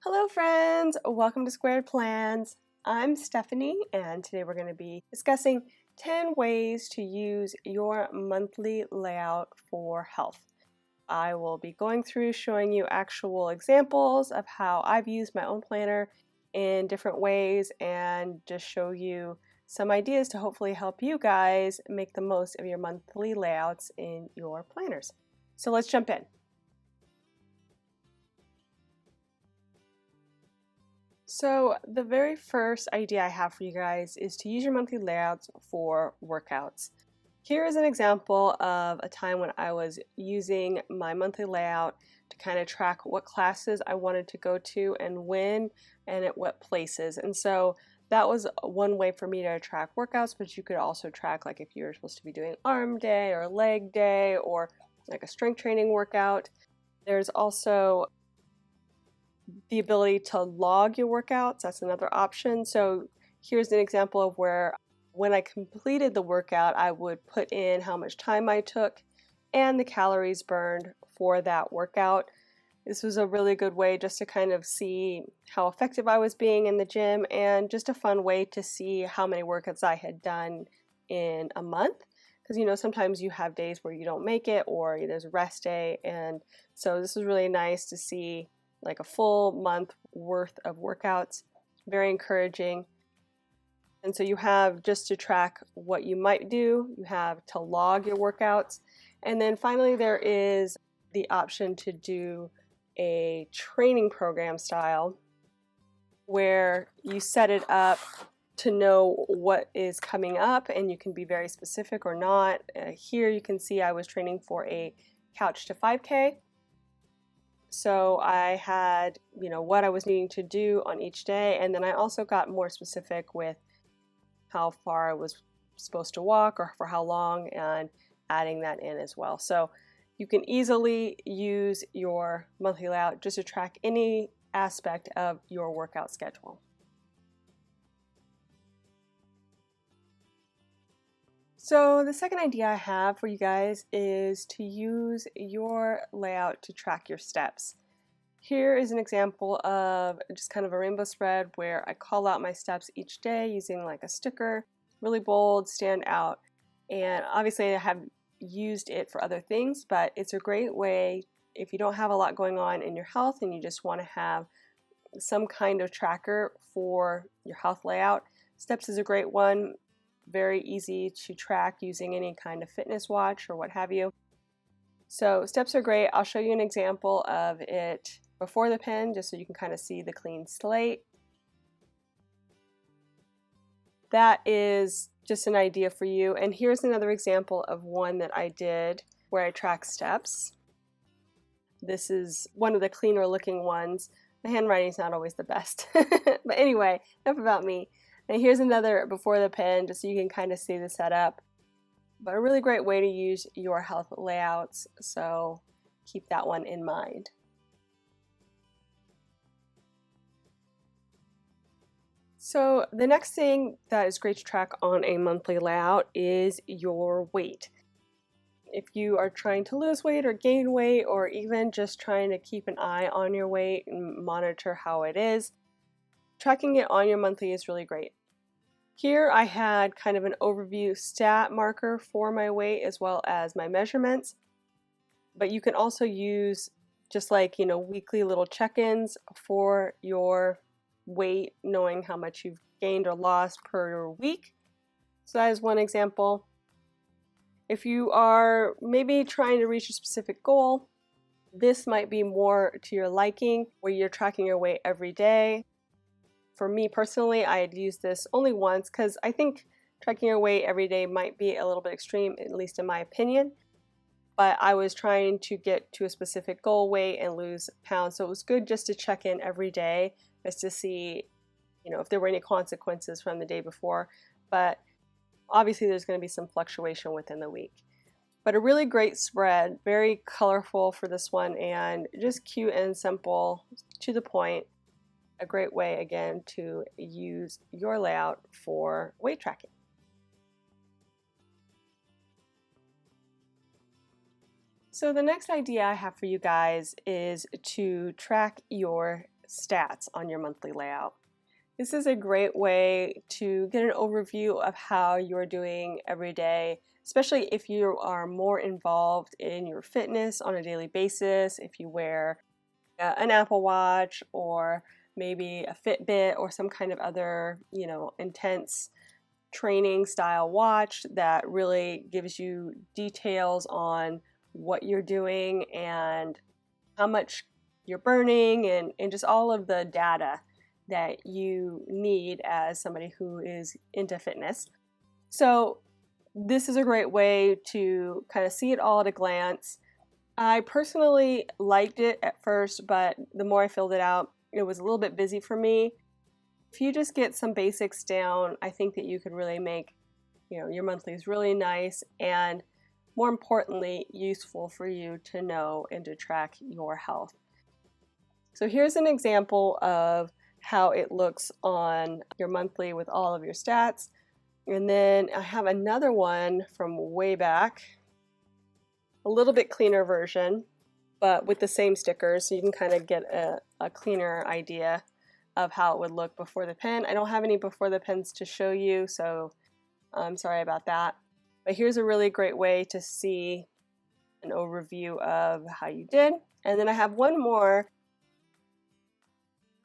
Hello friends, welcome to Squared Plans. I'm Stephanie and today we're going to be discussing 10 ways to use your monthly layout for health. I will be going through showing you actual examples of how I've used my own planner in different ways and just show you some ideas to hopefully help you guys make the most of your monthly layouts in your planners. So let's jump in. So the very first idea I have for you guys is to use your monthly layouts for workouts. Here is an example of a time when I was using my monthly layout to kind of track what classes I wanted to go to and when and at what places. And so that was one way for me to track workouts, but you could also track like if you're supposed to be doing arm day or leg day or like a strength training workout. There's also the ability to log your workouts. That's another option. So here's an example of where when I completed the workout, I would put in how much time I took and the calories burned for that workout. This was a really good way just to kind of see how effective I was being in the gym and just a fun way to see how many workouts I had done in a month. Because sometimes you have days where you don't make it or there's a rest day, and so this is really nice to see like a full month worth of workouts. Very encouraging. And so you have just to track what you might do, you have to log your workouts, and then finally there is the option to do a training program style where you set it up to know what is coming up and you can be very specific or not. Here you can see I was training for a couch to 5K. So I had, what I was needing to do on each day, and then I also got more specific with how far I was supposed to walk or for how long, and adding that in as well. So you can easily use your monthly layout just to track any aspect of your workout schedule. So the second idea I have for you guys is to use your layout to track your steps. Here is an example of just kind of a rainbow spread where I call out my steps each day using like a sticker, really bold, stand out. And obviously I have used it for other things, but it's a great way if you don't have a lot going on in your health and you just want to have some kind of tracker for your health layout. Steps is a great one. Very easy to track using any kind of fitness watch or what have you. So steps are great. I'll show you an example of it before the pen just so you can kind of see the clean slate. That is just an idea for you. And here's another example of one that I did where I track steps. This is one of the cleaner looking ones. The handwriting's not always the best. But anyway, enough about me. And here's another before the pen just so you can kind of see the setup. But a really great way to use your health layouts, so keep that one in mind. So the next thing that is great to track on a monthly layout is your weight. If you are trying to lose weight or gain weight, or even just trying to keep an eye on your weight and monitor how it is, tracking it on your monthly is really great. Here I had kind of an overview stat marker for my weight as well as my measurements, but you can also use just like, weekly little check-ins for your weight, knowing how much you've gained or lost per week. So that is one example. If you are maybe trying to reach a specific goal, this might be more to your liking, where you're tracking your weight every day. For me personally, I had used this only once because I think tracking your weight every day might be a little bit extreme, at least in my opinion. But I was trying to get to a specific goal weight and lose pounds, so it was good just to check in every day just to see, if there were any consequences from the day before. But obviously there's going to be some fluctuation within the week. But a really great spread, very colorful for this one, and just cute and simple, to the point. A great way, again, to use your layout for weight tracking. So the next idea I have for you guys is to track your stats on your monthly layout. This is a great way to get an overview of how you're doing every day, especially if you are more involved in your fitness on a daily basis, if you wear an Apple Watch or maybe a Fitbit or some kind of other, intense training style watch that really gives you details on what you're doing and how much you're burning and just all of the data that you need as somebody who is into fitness. So this is a great way to kind of see it all at a glance. I personally liked it at first, but the more I filled it out, it was a little bit busy for me. If you just get some basics down, I think that you could really make, your monthlies really nice and more importantly, useful for you to know and to track your health. So here's an example of how it looks on your monthly with all of your stats. And then I have another one from way back, a little bit cleaner version, but with the same stickers, so you can kind of get a cleaner idea of how it would look before the pen. I don't have any before the pens to show you, so I'm sorry about that. But here's a really great way to see an overview of how you did. And then I have one more.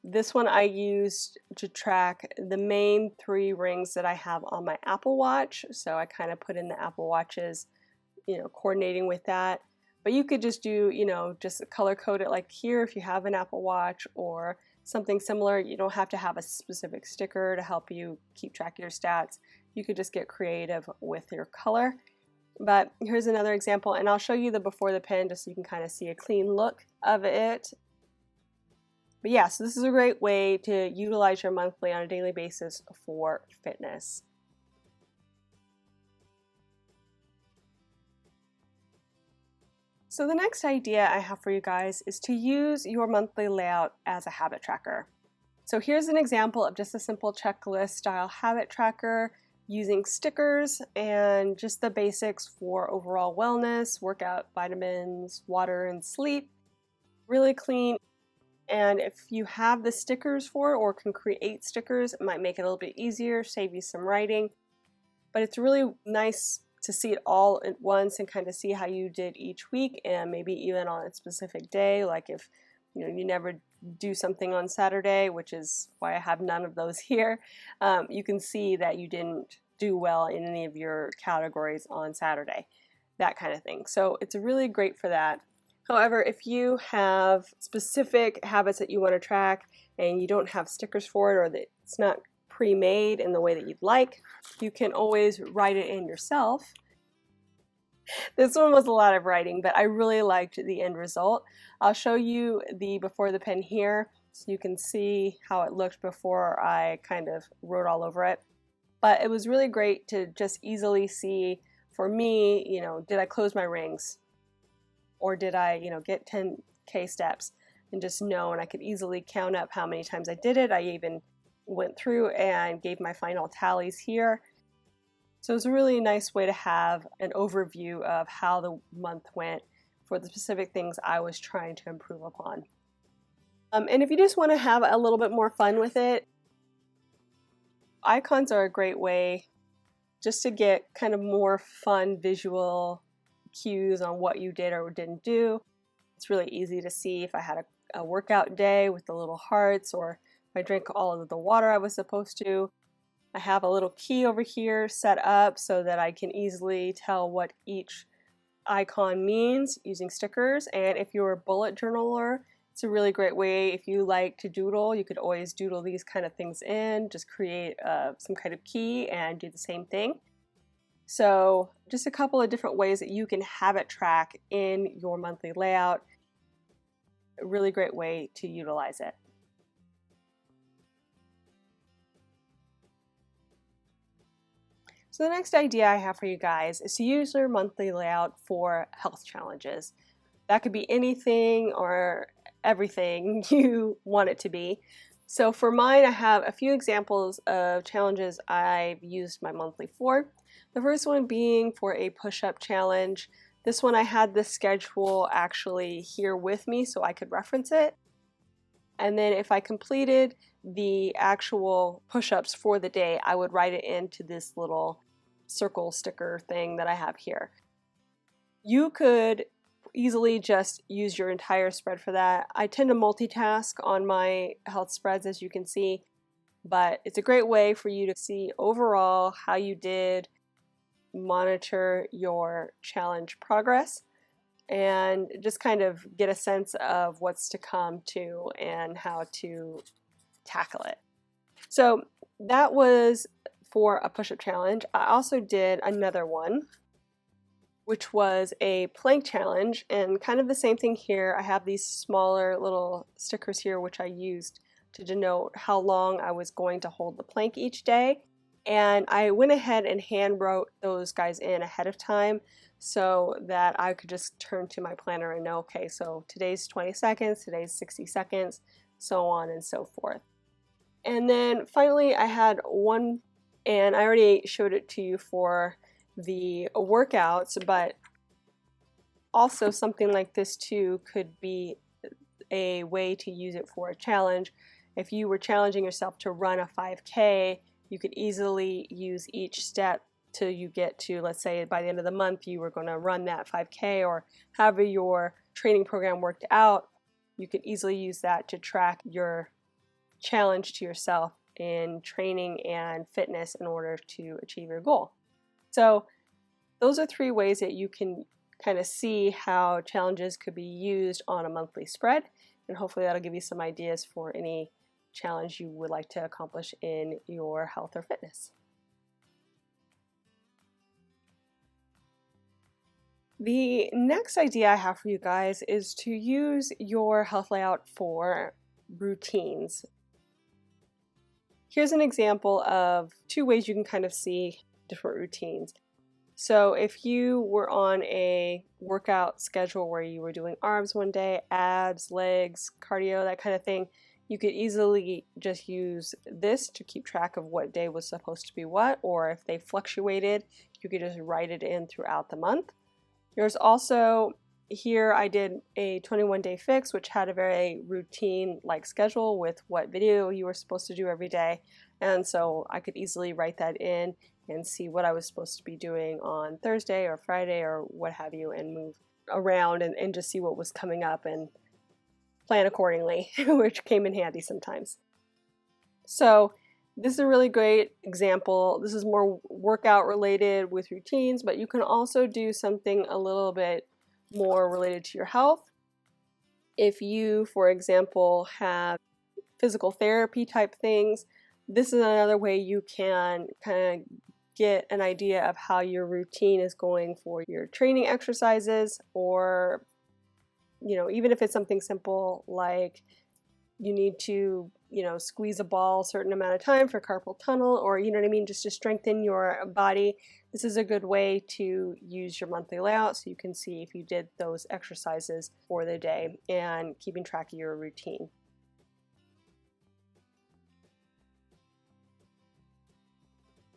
This one I used to track the main 3 rings that I have on my Apple Watch. So I kind of put in the Apple Watches, coordinating with that. But you could just do, just color code it like here if you have an Apple Watch or something similar. You don't have to have a specific sticker to help you keep track of your stats. You could just get creative with your color. But here's another example, and I'll show you the before the pen just so you can kind of see a clean look of it. But yeah, so this is a great way to utilize your monthly on a daily basis for fitness. So the next idea I have for you guys is to use your monthly layout as a habit tracker. So here's an example of just a simple checklist style habit tracker using stickers and just the basics for overall wellness, workout, vitamins, water, and sleep. Really clean. And if you have the stickers for it or can create stickers, it might make it a little bit easier, save you some writing. But it's really nice to see it all at once and kind of see how you did each week and maybe even on a specific day. Like if you never do something on Saturday, which is why I have none of those here, you can see that you didn't do well in any of your categories on Saturday, that kind of thing. So it's really great for that. However, if you have specific habits that you want to track and you don't have stickers for it or that it's not pre-made in the way that you'd like, you can always write it in yourself. This one was a lot of writing, but I really liked the end result. I'll show you the before the pen here so you can see how it looked before I kind of wrote all over it. But it was really great to just easily see, for me, did I close my rings? Or did I, get 10K steps and just know, and I could easily count up how many times I did it. I even went through and gave my final tallies here. So it's a really nice way to have an overview of how the month went for the specific things I was trying to improve upon. And if you just want to have a little bit more fun with it, icons are a great way just to get kind of more fun visual cues on what you did or didn't do. It's really easy to see if I had a workout day with the little hearts or if I drank all of the water I was supposed to. I have a little key over here set up so that I can easily tell what each icon means using stickers. And if you're a bullet journaler, it's a really great way. If you like to doodle, you could always doodle these kind of things in, just create some kind of key and do the same thing. So just a couple of different ways that you can habit track in your monthly layout. A really great way to utilize it. So the next idea I have for you guys is to use your monthly layout for health challenges. That could be anything or everything you want it to be. So for mine, I have a few examples of challenges I've used my monthly for. The first one being for a push-up challenge This one I had the schedule actually here with me so I could reference it. And then if I completed the actual push-ups for the day, I would write it into this little circle sticker thing that I have here. You could easily just use your entire spread for that. I tend to multitask on my health spreads, as you can see, but it's a great way for you to see overall how you did, monitor your challenge progress, and just kind of get a sense of what's to come too and how to tackle it. So that was for a push-up challenge. I also did another one, which was a plank challenge, and kind of the same thing here. I have these smaller little stickers here which I used to denote how long I was going to hold the plank each day, and I went ahead and hand wrote those guys in ahead of time so that I could just turn to my planner and know, okay, so today's 20 seconds, today's 60 seconds, so on and so forth. And then finally I had one, and I already showed it to you for the workouts, but also something like this too could be a way to use it for a challenge. If you were challenging yourself to run a 5K, you could easily use each step till you get to, let's say by the end of the month you were going to run that 5K, or however your training program worked out, you could easily use that to track your challenge to yourself in training and fitness in order to achieve your goal. So those are 3 ways that you can kind of see how challenges could be used on a monthly spread, and hopefully that'll give you some ideas for any challenge you would like to accomplish in your health or fitness. The next idea I have for you guys is to use your health layout for routines. Here's an example of 2 ways you can kind of see different routines. So if you were on a workout schedule where you were doing arms one day, abs, legs, cardio, that kind of thing, you could easily just use this to keep track of what day was supposed to be what, or if they fluctuated, you could just write it in throughout the month. There's also, here I did a 21-day fix, which had a very routine-like schedule with what video you were supposed to do every day, and so I could easily write that in and see what I was supposed to be doing on Thursday or Friday or what have you, and move around and just see what was coming up and plan accordingly, which came in handy sometimes. So this is a really great example. This is more workout related with routines, but you can also do something a little bit more related to your health. If you, for example, have physical therapy type things, this is another way you can kind of get an idea of how your routine is going for your training exercises, or even if it's something simple like you need to squeeze a ball a certain amount of time for carpal tunnel, or just to strengthen your body. This is a good way to use your monthly layout so you can see if you did those exercises for the day and keeping track of your routine.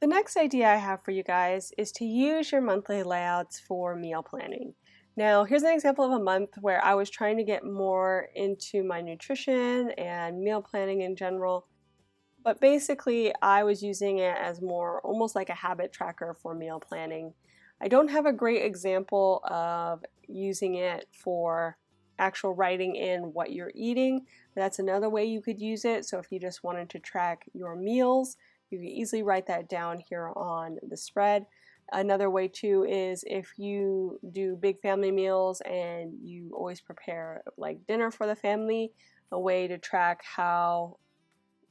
The next idea I have for you guys is to use your monthly layouts for meal planning. Now, here's an example of a month where I was trying to get more into my nutrition and meal planning in general, but basically I was using it as more almost like a habit tracker for meal planning. I don't have a great example of using it for actual writing in what you're eating. That's another way you could use it. So if you just wanted to track your meals, you can easily write that down here on the spread. Another way too is if you do big family meals and you always prepare like dinner for the family, a way to track how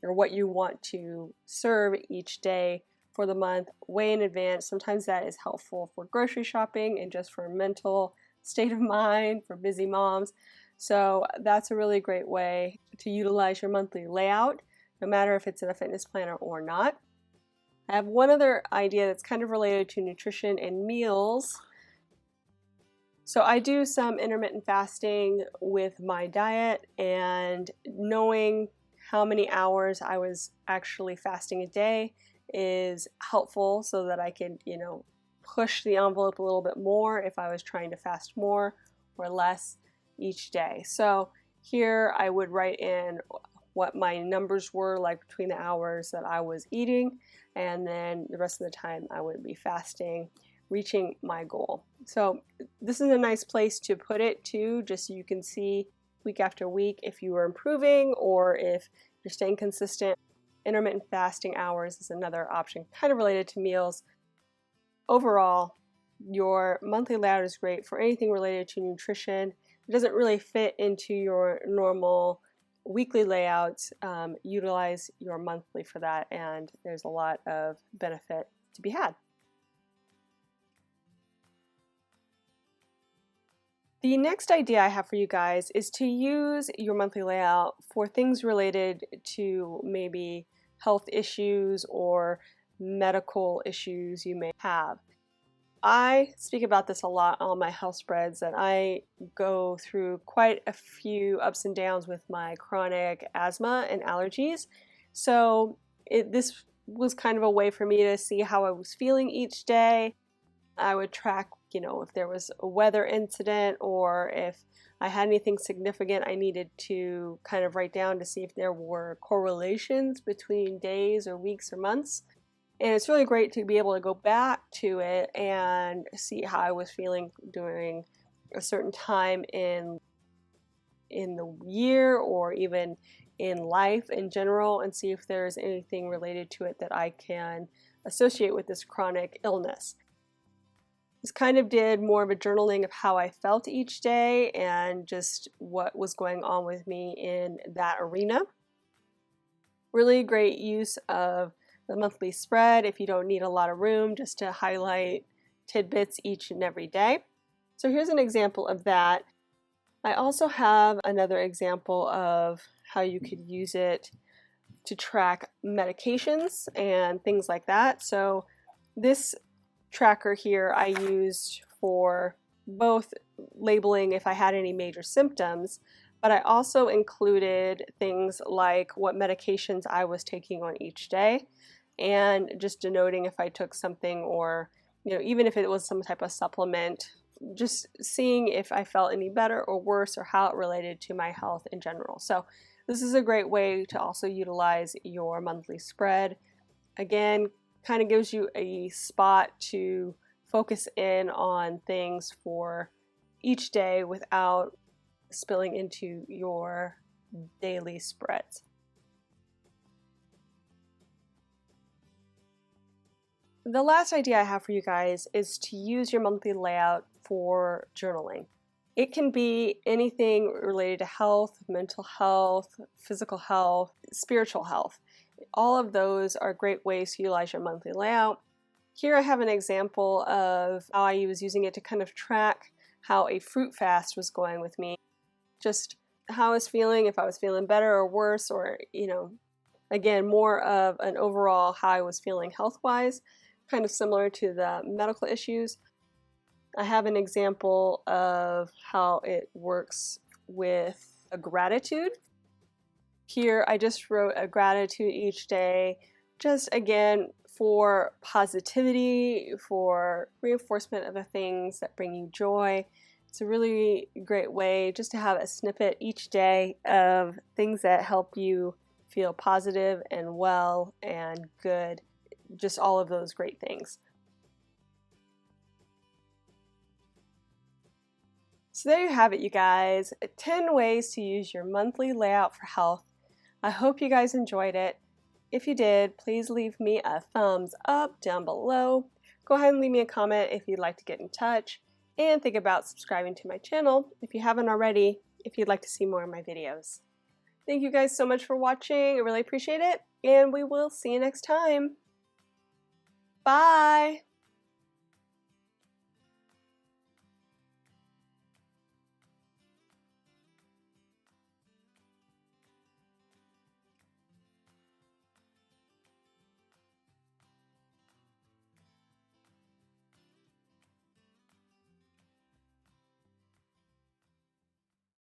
or what you want to serve each day for the month way in advance. Sometimes that is helpful for grocery shopping and just for mental state of mind for busy moms. So that's a really great way to utilize your monthly layout, no matter if it's in a fitness planner or not. I have one other idea that's kind of related to nutrition and meals. So I do some intermittent fasting with my diet, and knowing how many hours I was actually fasting a day is helpful so that I can, push the envelope a little bit more if I was trying to fast more or less each day. So here I would write in what my numbers were like between the hours that I was eating, and then the rest of the time I would be fasting, reaching my goal. So this is a nice place to put it too, just so you can see week after week if you are improving or if you're staying consistent. Intermittent fasting hours is another option, kind of related to meals. Overall, your monthly layout is great for anything related to nutrition. It doesn't really fit into your normal weekly layouts. Utilize your monthly for that, and there's a lot of benefit to be had. The next idea I have for you guys is to use your monthly layout for things related to maybe health issues or medical issues you may have. I speak about this a lot on my health spreads, that I go through quite a few ups and downs with my chronic asthma and allergies. So this was kind of a way for me to see how I was feeling each day. I would track, if there was a weather incident or if I had anything significant I needed to kind of write down to see if there were correlations between days or weeks or months. And it's really great to be able to go back to it and see how I was feeling during a certain time in the year or even in life in general, and see if there's anything related to it that I can associate with this chronic illness. This kind of did more of a journaling of how I felt each day and just what was going on with me in that arena. Really great use of the monthly spread if you don't need a lot of room, just to highlight tidbits each and every day. So here's an example of that. I also have another example of how you could use it to track medications and things like that. So this tracker here I used for both labeling if I had any major symptoms, but I also included things like what medications I was taking on each day, and just denoting if I took something, or even if it was some type of supplement, just seeing if I felt any better or worse or how it related to my health in general. So this is a great way to also utilize your monthly spread. Again, kind of gives you a spot to focus in on things for each day without spilling into your daily spreads. The last idea I have for you guys is to use your monthly layout for journaling. It can be anything related to health, mental health, physical health, spiritual health. All of those are great ways to utilize your monthly layout. Here I have an example of how I was using it to kind of track how a fruit fast was going with me. Just how I was feeling, if I was feeling better or worse, or, again, more of an overall how I was feeling health-wise, kind of similar to the medical issues. I have an example of how it works with a gratitude. Here I just wrote a gratitude each day, just again for positivity, for reinforcement of the things that bring you joy. It's a really great way just to have a snippet each day of things that help you feel positive and well and good. Just all of those great things. So there you have it, you guys. 10 ways to use your monthly layout for health. I hope you guys enjoyed it. If you did, please leave me a thumbs up down below. Go ahead and leave me a comment if you'd like to get in touch. And think about subscribing to my channel if you haven't already, if you'd like to see more of my videos. Thank you guys so much for watching. I really appreciate it. And we will see you next time. Bye!